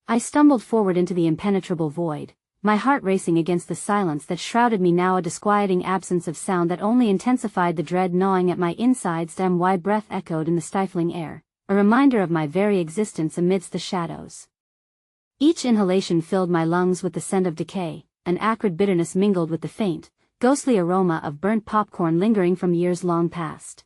I stumbled forward into the impenetrable void, my heart racing against the silence that shrouded me, now a disquieting absence of sound that only intensified the dread gnawing at my insides. My breath echoed in the stifling air, a reminder of my very existence amidst the shadows. Each inhalation filled my lungs with the scent of decay, an acrid bitterness mingled with the faint, ghostly aroma of burnt popcorn lingering from years long past.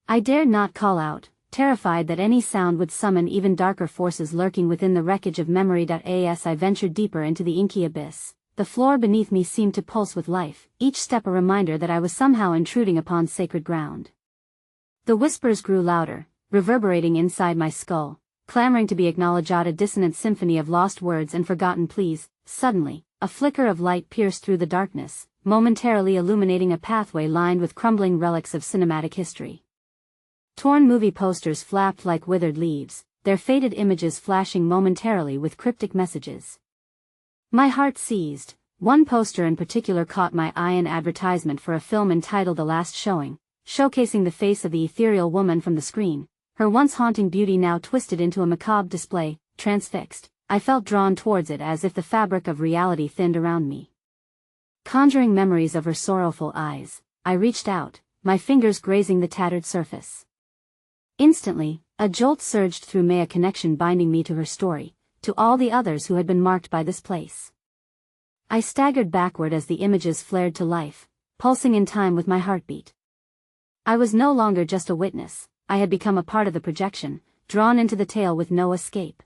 I dared not call out, terrified that any sound would summon even darker forces lurking within the wreckage of memory. As I ventured deeper into the inky abyss, the floor beneath me seemed to pulse with life, each step a reminder that I was somehow intruding upon sacred ground. The whispers grew louder, reverberating inside my skull, clamoring to be acknowledged, a dissonant symphony of lost words and forgotten pleas. Suddenly, a flicker of light pierced through the darkness, momentarily illuminating a pathway lined with crumbling relics of cinematic history. Torn movie posters flapped like withered leaves, their faded images flashing momentarily with cryptic messages. My heart seized. One poster in particular caught my eye, an advertisement for a film entitled The Last Showing, showcasing the face of the ethereal woman from the screen, her once haunting beauty now twisted into a macabre display. Transfixed, I felt drawn towards it as if the fabric of reality thinned around me. Conjuring memories of her sorrowful eyes, I reached out, my fingers grazing the tattered surface. Instantly, a jolt surged through me, a connection binding me to her story, to all the others who had been marked by this place. I staggered backward as the images flared to life, pulsing in time with my heartbeat. I was no longer just a witness, I had become a part of the projection, drawn into the tale with no escape.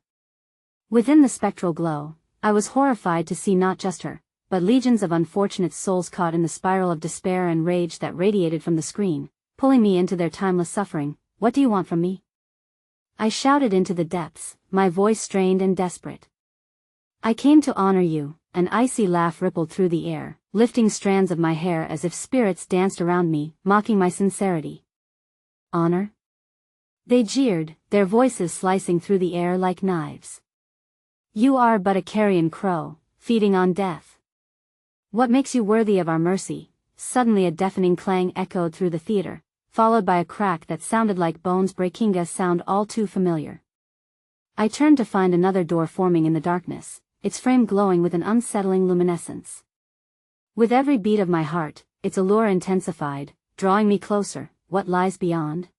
Within the spectral glow, I was horrified to see not just her, but legions of unfortunate souls caught in the spiral of despair and rage that radiated from the screen, pulling me into their timeless suffering. "What do you want from me?" I shouted into the depths, my voice strained and desperate. "I came to honor you." An icy laugh rippled through the air, lifting strands of my hair as if spirits danced around me, mocking my sincerity. "Honor?" They jeered, their voices slicing through the air like knives. "You are but a carrion crow, feeding on death. What makes you worthy of our mercy?" Suddenly a deafening clang echoed through the theater, followed by a crack that sounded like bones breaking, a sound all too familiar. I turned to find another door forming in the darkness, its frame glowing with an unsettling luminescence. With every beat of my heart, its allure intensified, drawing me closer. What lies beyond?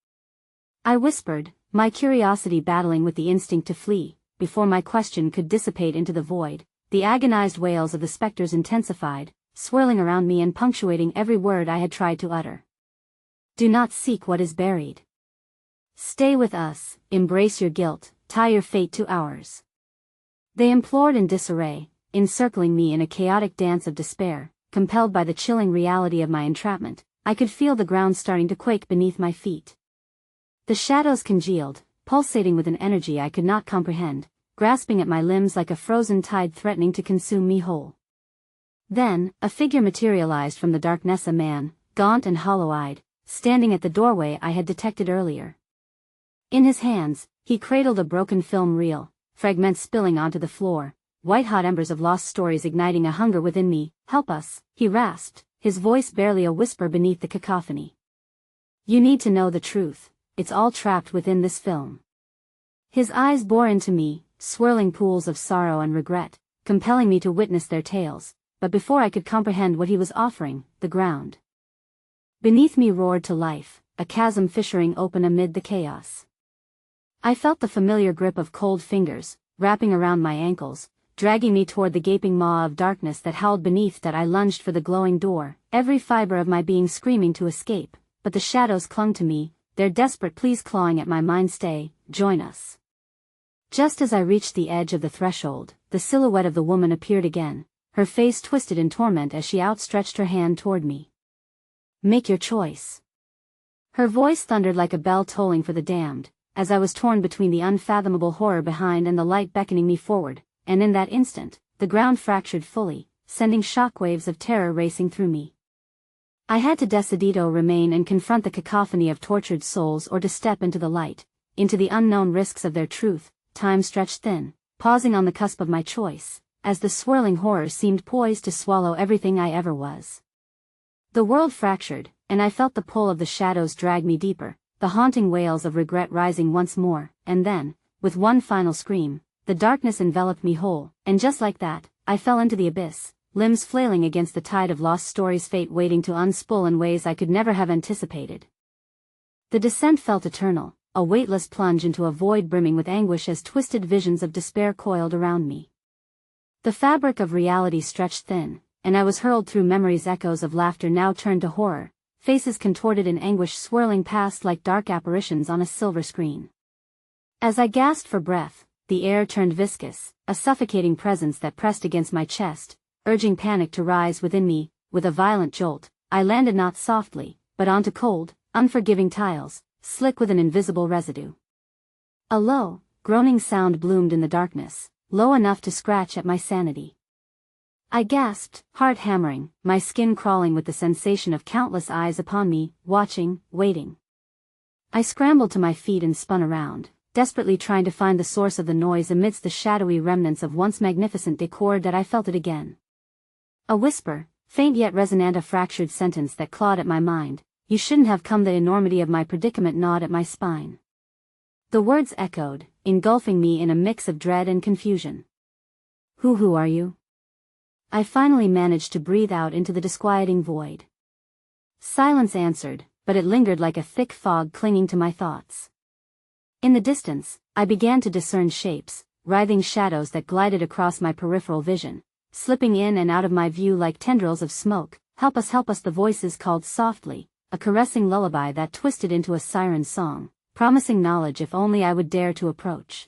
I whispered, my curiosity battling with the instinct to flee. Before my question could dissipate into the void, the agonized wails of the specters intensified, swirling around me and punctuating every word I had tried to utter. Do not seek what is buried. Stay with us, embrace your guilt, tie your fate to ours. They implored in disarray, encircling me in a chaotic dance of despair. Compelled by the chilling reality of my entrapment, I could feel the ground starting to quake beneath my feet. The shadows congealed, pulsating with an energy I could not comprehend, grasping at my limbs like a frozen tide threatening to consume me whole. Then, a figure materialized from the darkness, a man, gaunt and hollow-eyed, standing at the doorway I had detected earlier. In his hands, he cradled a broken film reel, fragments spilling onto the floor, white-hot embers of lost stories igniting a hunger within me. Help us, he rasped, his voice barely a whisper beneath the cacophony. You need to know the truth, it's all trapped within this film. His eyes bore into me, swirling pools of sorrow and regret, compelling me to witness their tales, but before I could comprehend what he was offering, the ground beneath me roared to life, a chasm fissuring open amid the chaos. I felt the familiar grip of cold fingers, wrapping around my ankles, dragging me toward the gaping maw of darkness that howled beneath. That I lunged for the glowing door, every fiber of my being screaming to escape, but the shadows clung to me, their desperate pleas clawing at my mind. Stay, join us. Just as I reached the edge of the threshold, the silhouette of the woman appeared again, her face twisted in torment as she outstretched her hand toward me. Make your choice. Her voice thundered like a bell tolling for the damned, as I was torn between the unfathomable horror behind and the light beckoning me forward. And in that instant, the ground fractured fully, sending shockwaves of terror racing through me. I had to decido remain and confront the cacophony of tortured souls, or to step into the light, into the unknown risks of their truth. Time stretched thin, pausing on the cusp of my choice, as the swirling horror seemed poised to swallow everything I ever was. The world fractured, and I felt the pull of the shadows drag me deeper, the haunting wails of regret rising once more, and then, with one final scream, the darkness enveloped me whole, and just like that, I fell into the abyss, limbs flailing against the tide of lost stories, fate waiting to unspool in ways I could never have anticipated. The descent felt eternal, a weightless plunge into a void brimming with anguish as twisted visions of despair coiled around me. The fabric of reality stretched thin, and I was hurled through memories. Echoes of laughter now turned to horror, faces contorted in anguish swirling past like dark apparitions on a silver screen. As I gasped for breath, the air turned viscous, a suffocating presence that pressed against my chest, urging panic to rise within me. With a violent jolt, I landed not softly, but onto cold, unforgiving tiles, slick with an invisible residue. A low, groaning sound bloomed in the darkness, low enough to scratch at my sanity. I gasped, heart hammering, my skin crawling with the sensation of countless eyes upon me, watching, waiting. I scrambled to my feet and spun around, desperately trying to find the source of the noise amidst the shadowy remnants of once magnificent decor. That I felt it again. A whisper, faint yet resonant, a fractured sentence that clawed at my mind. You shouldn't have come. The enormity of my predicament gnawed at my spine. The words echoed, engulfing me in a mix of dread and confusion. Who are you? I finally managed to breathe out into the disquieting void. Silence answered, but it lingered like a thick fog clinging to my thoughts. In the distance, I began to discern shapes, writhing shadows that glided across my peripheral vision, slipping in and out of my view like tendrils of smoke. Help us, the voices called softly, a caressing lullaby that twisted into a siren song, promising knowledge if only I would dare to approach.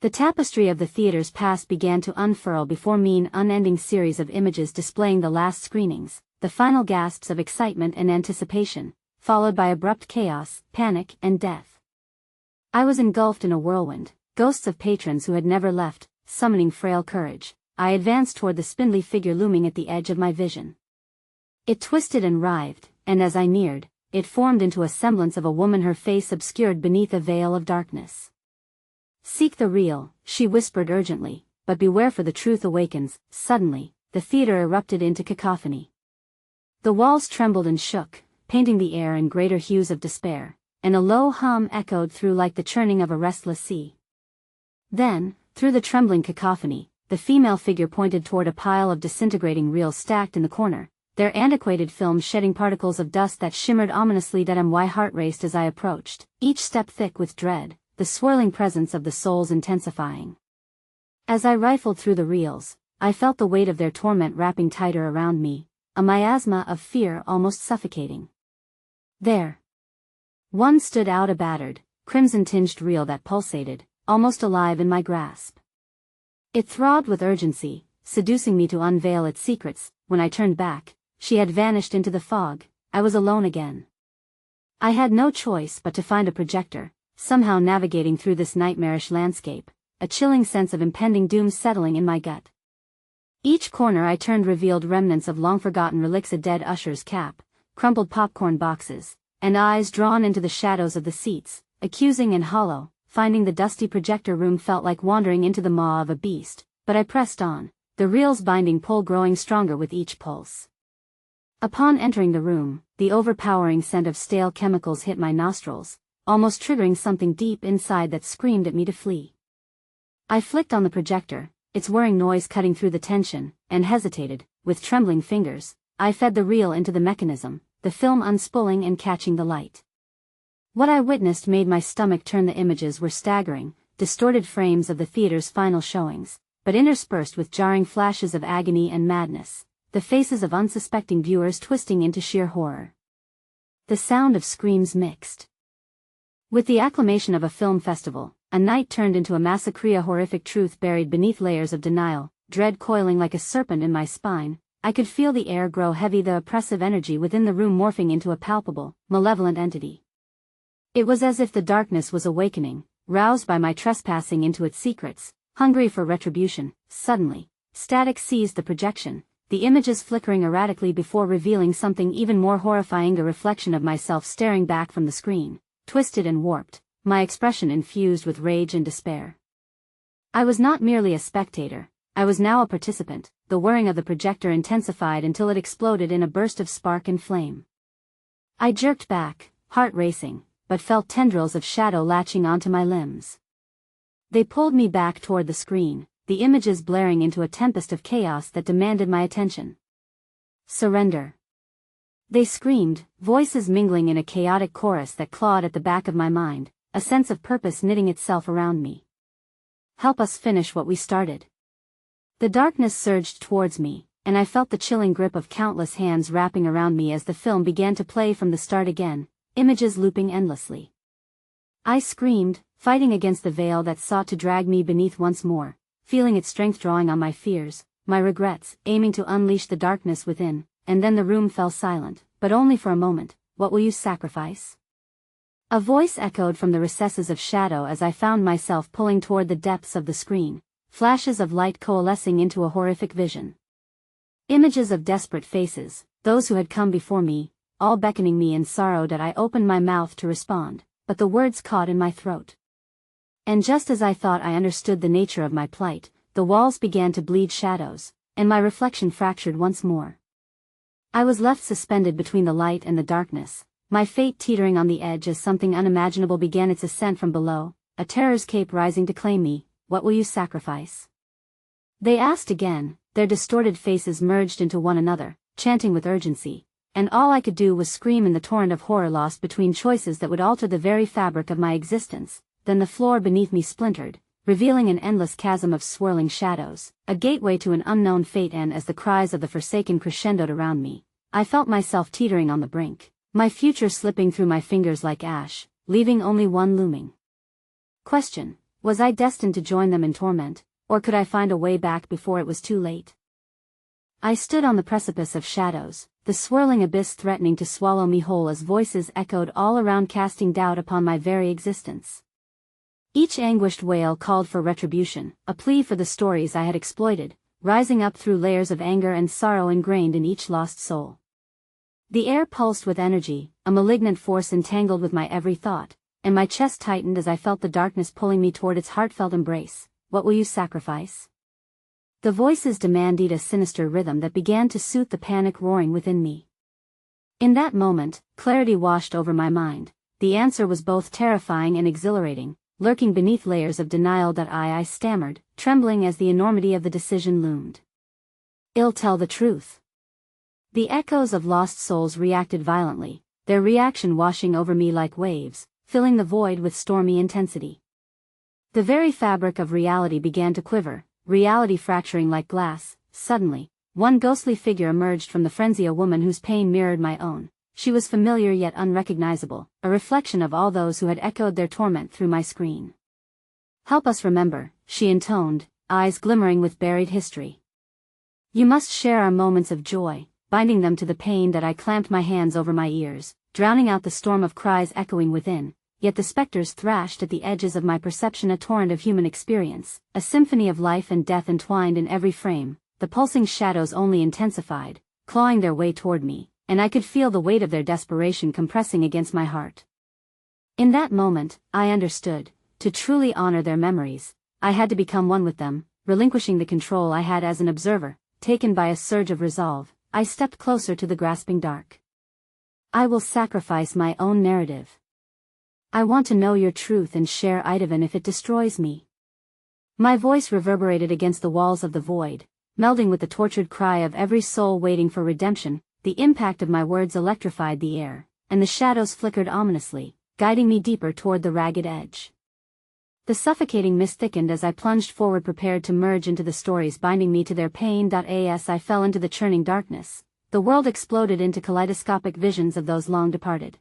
The tapestry of the theater's past began to unfurl before me, an unending series of images displaying the last screenings, the final gasps of excitement and anticipation, followed by abrupt chaos, panic, and death. I was engulfed in a whirlwind, ghosts of patrons who had never left, summoning frail courage. I advanced toward the spindly figure looming at the edge of my vision. It twisted and writhed, and as I neared, it formed into a semblance of a woman, her face obscured beneath a veil of darkness. Seek the real, she whispered urgently, but beware, for the truth awakens. Suddenly, the theater erupted into cacophony. The walls trembled and shook, painting the air in greater hues of despair, and a low hum echoed through like the churning of a restless sea. Then, through the trembling cacophony, the female figure pointed toward a pile of disintegrating reels stacked in the corner, their antiquated films shedding particles of dust that shimmered ominously. My heart raced as I approached, each step thick with dread, the swirling presence of the souls intensifying. As I rifled through the reels, I felt the weight of their torment wrapping tighter around me, a miasma of fear almost suffocating. There. One stood out, a battered, crimson-tinged reel that pulsated, almost alive in my grasp. It throbbed with urgency, seducing me to unveil its secrets. When I turned back, she had vanished into the fog. I was alone again. I had no choice but to find a projector, somehow navigating through this nightmarish landscape, a chilling sense of impending doom settling in my gut. Each corner I turned revealed remnants of long-forgotten relics: a dead usher's cap, crumpled popcorn boxes, and eyes drawn into the shadows of the seats, accusing and hollow. Finding the dusty projector room felt like wandering into the maw of a beast, but I pressed on, the reel's binding pull growing stronger with each pulse. Upon entering the room, the overpowering scent of stale chemicals hit my nostrils, almost triggering something deep inside that screamed at me to flee. I flicked on the projector, its whirring noise cutting through the tension, and hesitated. With trembling fingers, I fed the reel into the mechanism, the film unspooling and catching the light. What I witnessed made my stomach turn. The images were staggering, distorted frames of the theater's final showings, but interspersed with jarring flashes of agony and madness, the faces of unsuspecting viewers twisting into sheer horror. The sound of screams mixed with the acclamation of a film festival. A night turned into a massacre, a horrific truth buried beneath layers of denial, dread coiling like a serpent in my spine. I could feel the air grow heavy, the oppressive energy within the room morphing into a palpable, malevolent entity. It was as if the darkness was awakening, roused by my trespassing into its secrets, hungry for retribution. Suddenly, static seized the projection, the images flickering erratically before revealing something even more horrifying: a reflection of myself staring back from the screen, twisted and warped, my expression infused with rage and despair. I was not merely a spectator, I was now a participant. The whirring of the projector intensified until it exploded in a burst of spark and flame. I jerked back, heart racing, but felt tendrils of shadow latching onto my limbs. They pulled me back toward the screen, the images blaring into a tempest of chaos that demanded my attention. Surrender. They screamed, voices mingling in a chaotic chorus that clawed at the back of my mind, a sense of purpose knitting itself around me. Help us finish what we started. The darkness surged towards me, and I felt the chilling grip of countless hands wrapping around me as the film began to play from the start again, images looping endlessly. I screamed, fighting against the veil that sought to drag me beneath once more, feeling its strength drawing on my fears, my regrets, aiming to unleash the darkness within. And then the room fell silent, but only for a moment. What will you sacrifice? A voice echoed from the recesses of shadow as I found myself pulling toward the depths of the screen, flashes of light coalescing into a horrific vision. Images of desperate faces, those who had come before me, all beckoning me in sorrow. I opened my mouth to respond, but the words caught in my throat. And just as I thought I understood the nature of my plight, the walls began to bleed shadows, and my reflection fractured once more. I was left suspended between the light and the darkness, my fate teetering on the edge as something unimaginable began its ascent from below, a terror's cape rising to claim me. What will you sacrifice? They asked again, their distorted faces merged into one another, chanting with urgency, and all I could do was scream in the torrent of horror lost between choices that would alter the very fabric of my existence. Then the floor beneath me splintered, revealing an endless chasm of swirling shadows, a gateway to an unknown fate. And as the cries of the forsaken crescendoed around me, I felt myself teetering on the brink, my future slipping through my fingers like ash, leaving only one looming question: was I destined to join them in torment, or could I find a way back before it was too late? I stood on the precipice of shadows, the swirling abyss threatening to swallow me whole as voices echoed all around, casting doubt upon my very existence. Each anguished wail called for retribution, a plea for the stories I had exploited, rising up through layers of anger and sorrow ingrained in each lost soul. The air pulsed with energy, a malignant force entangled with my every thought, and my chest tightened as I felt the darkness pulling me toward its heartfelt embrace. What will you sacrifice? The voices demanded a sinister rhythm that began to soothe the panic roaring within me. In that moment, clarity washed over my mind. The answer was both terrifying and exhilarating, lurking beneath layers of denial that I stammered, trembling as the enormity of the decision loomed. "I'll tell the truth." The echoes of lost souls reacted violently, their reaction washing over me like waves, filling the void with stormy intensity. The very fabric of reality began to quiver, reality fracturing like glass. Suddenly, one ghostly figure emerged from the frenzy, a woman whose pain mirrored my own. She was familiar yet unrecognizable, a reflection of all those who had echoed their torment through my screen. "Help us remember," she intoned, eyes glimmering with buried history. "You must share our moments of joy," binding them to the pain that I clamped my hands over my ears, drowning out the storm of cries echoing within. Yet the specters thrashed at the edges of my perception, a torrent of human experience, a symphony of life and death entwined in every frame. The pulsing shadows only intensified, clawing their way toward me, and I could feel the weight of their desperation compressing against my heart. In that moment, I understood, to truly honor their memories, I had to become one with them, relinquishing the control I had as an observer. Taken by a surge of resolve, I stepped closer to the grasping dark. "I will sacrifice my own narrative. I want to know your truth and share it even if it destroys me." My voice reverberated against the walls of the void, melding with the tortured cry of every soul waiting for redemption. The impact of my words electrified the air, and the shadows flickered ominously, guiding me deeper toward the ragged edge. The suffocating mist thickened as I plunged forward, prepared to merge into the stories binding me to their pain. As I fell into the churning darkness, the world exploded into kaleidoscopic visions of those long departed.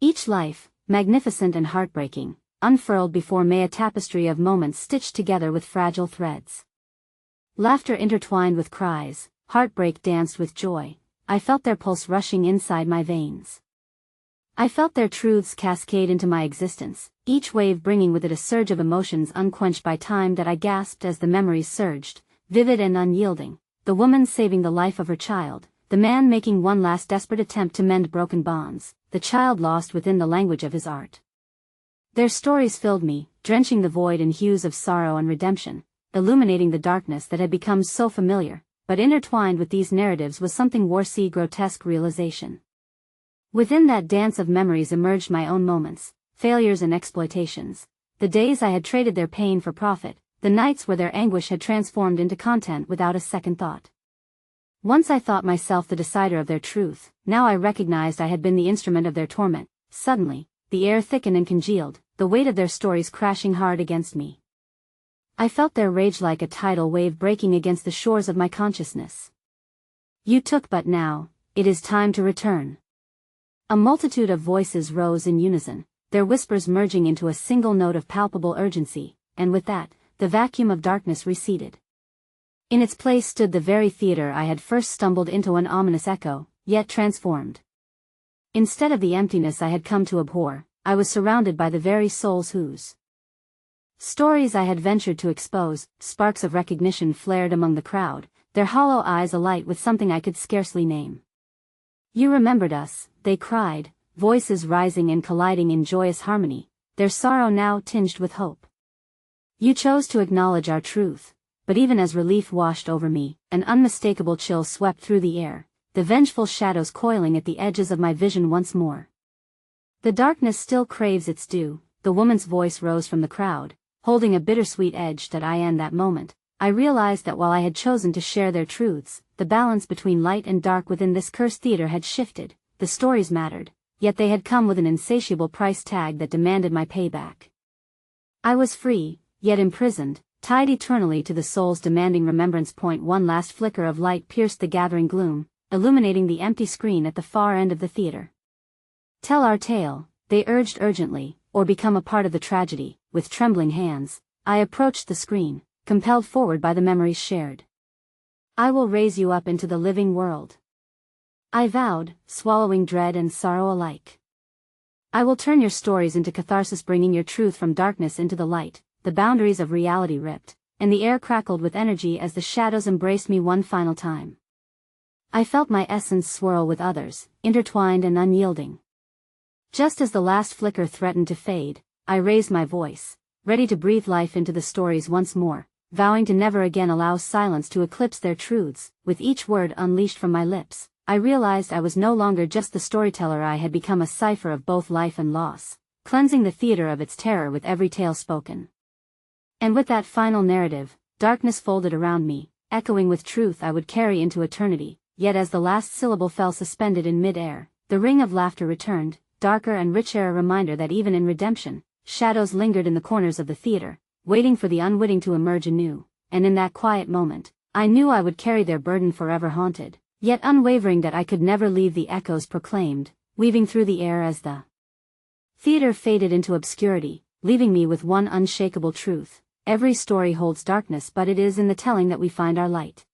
Each life, magnificent and heartbreaking, unfurled before me, a tapestry of moments stitched together with fragile threads. Laughter intertwined with cries, heartbreak danced with joy. I felt their pulse rushing inside my veins. I felt their truths cascade into my existence, each wave bringing with it a surge of emotions unquenched by time. That I gasped as the memories surged, vivid and unyielding. The woman saving the life of her child, the man making one last desperate attempt to mend broken bonds, the child lost within the language of his art. Their stories filled me, drenching the void in hues of sorrow and redemption, illuminating the darkness that had become so familiar. But intertwined with these narratives was something war-sea grotesque realization. Within that dance of memories emerged my own moments, failures and exploitations, the days I had traded their pain for profit, the nights where their anguish had transformed into content without a second thought. Once I thought myself the decider of their truth, now I recognized I had been the instrument of their torment. Suddenly, the air thickened and congealed, the weight of their stories crashing hard against me. I felt their rage like a tidal wave breaking against the shores of my consciousness. "You took, but now, it is time to return." A multitude of voices rose in unison, their whispers merging into a single note of palpable urgency, and with that, the vacuum of darkness receded. In its place stood the very theater I had first stumbled into, an ominous echo, yet transformed. Instead of the emptiness I had come to abhor, I was surrounded by the very souls whose stories I had ventured to expose. Sparks of recognition flared among the crowd, their hollow eyes alight with something I could scarcely name. "You remembered us," they cried, voices rising and colliding in joyous harmony, their sorrow now tinged with hope. "You chose to acknowledge our truth." But even as relief washed over me, an unmistakable chill swept through the air, the vengeful shadows coiling at the edges of my vision once more. "The darkness still craves its due," the woman's voice rose from the crowd, holding a bittersweet edge. In that moment, I realized that while I had chosen to share their truths, the balance between light and dark within this cursed theater had shifted. The stories mattered, yet they had come with an insatiable price tag that demanded my payback. I was free, yet imprisoned, tied eternally to the souls demanding remembrance. One last flicker of light pierced the gathering gloom, illuminating the empty screen at the far end of the theater. "Tell our tale," they urged urgently, "or become a part of the tragedy." With trembling hands, I approached the screen, compelled forward by the memories shared. "I will raise you up into the living world," I vowed, swallowing dread and sorrow alike. "I will turn your stories into catharsis, bringing your truth from darkness into the light." The boundaries of reality ripped, and the air crackled with energy as the shadows embraced me one final time. I felt my essence swirl with others, intertwined and unyielding. Just as the last flicker threatened to fade, I raised my voice, ready to breathe life into the stories once more, vowing to never again allow silence to eclipse their truths. With each word unleashed from my lips, I realized I was no longer just the storyteller. I had become a cipher of both life and loss, cleansing the theater of its terror with every tale spoken. And with that final narrative, darkness folded around me, echoing with truth I would carry into eternity. Yet as the last syllable fell suspended in mid-air, the ring of laughter returned, darker and richer, a reminder that even in redemption, shadows lingered in the corners of the theater, waiting for the unwitting to emerge anew. And in that quiet moment, I knew I would carry their burden forever, haunted, yet unwavering, that I could never leave. The echoes proclaimed, weaving through the air as the theater faded into obscurity, leaving me with one unshakable truth: every story holds darkness, but it is in the telling that we find our light.